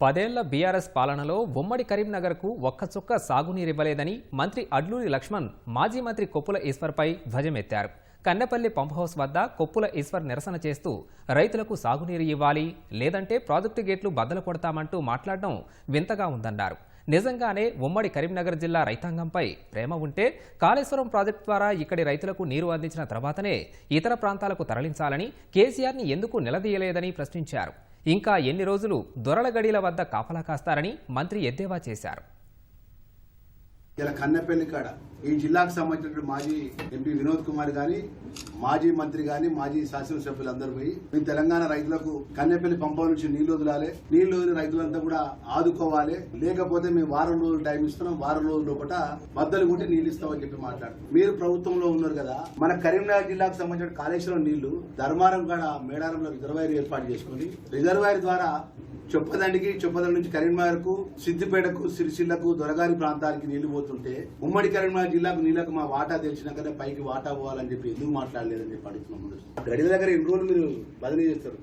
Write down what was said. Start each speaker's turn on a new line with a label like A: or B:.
A: 10 ఏళ్ల బీఆర్ఎస్ పాలనలో ఉమ్మడి కరీంనగర్కు ఒక్కచుక్క సాగునీరివ్వలేదని మంత్రి అడ్లూరి లక్ష్మణ్ మాజీ మంత్రి కొప్పుల ఈశ్వర్పై ధ్వజమెత్తారు. కన్నెపల్లి పంప్ హౌస్ వద్ద కొప్పుల ఈశ్వర్ నిరసన చేస్తూ రైతులకు సాగునీరు ఇవ్వాలి, లేదంటే ప్రాజెక్టు గేట్లు బద్దలు కొడతామంటూ మాట్లాడడం వింతగా ఉందన్నారు. నిజంగానే ఉమ్మడి కరీంనగర్ జిల్లా రైతాంగంపై ప్రేమ ఉంటే కాళేశ్వరం ప్రాజెక్టు ద్వారా ఇక్కడి రైతులకు నీరు అందించిన తర్వాతనే ఇతర ప్రాంతాలకు తరలించాలని కేసీఆర్ని ఎందుకు నిలదీయలేదని ప్రశ్నించారు. ఇంకా ఎన్ని రోజులు దొరల గడిల వద్ద కాపలా కాస్తారని మంత్రి ఎద్దేవా చేశారు.
B: ఇలా కన్నెపల్లి కాడ ఈ జిల్లాకు సంబంధించిన మాజీ ఎంపీ వినోద్ కుమార్ గాని, మాజీ మంత్రి గాని, మాజీ శాసనసభ్యులందరూ పోయి మేము తెలంగాణ రైతులకు కన్నెపల్లి పంప నుంచి నీళ్లు వదలాలి, నీళ్లు వదిలిన రైతులంతా కూడా ఆదుకోవాలి, లేకపోతే మేము వారం రోజులు టైం ఇస్తున్నాం, వారం రోజుల లోపల బద్దలు కొట్టి నీళ్లు ఇస్తామని చెప్పి మాట్లాడు. మీరు ప్రభుత్వంలో ఉన్నారు కదా, మన కరీంనగర్ జిల్లాకు సంబంధించిన కాళేశ్వరం నీళ్లు ధర్మారం కాడ మేడారంలో రిజర్వాయర్ ఏర్పాటు చేసుకుని రిజర్వాయర్ ద్వారా చొప్పదండి నుంచి కరీంనగర్ కు, సిద్దిపేటకు, సిరిసిల్లకు, దొరగారి ప్రాంతానికి నీళ్లు పోతుంటే ఉమ్మడి కరీంనగర్ జిల్లాకు నీళ్లకు మా వాటా తెలిసినాకనే పైకి వాటా పోవాలని చెప్పి ఎందుకు మాట్లాడలేదని చెప్పి అడుగుతున్నాం. గడిల దగ్గర ఎన్ని రోజులు మీరు బదిలీ చేస్తారు?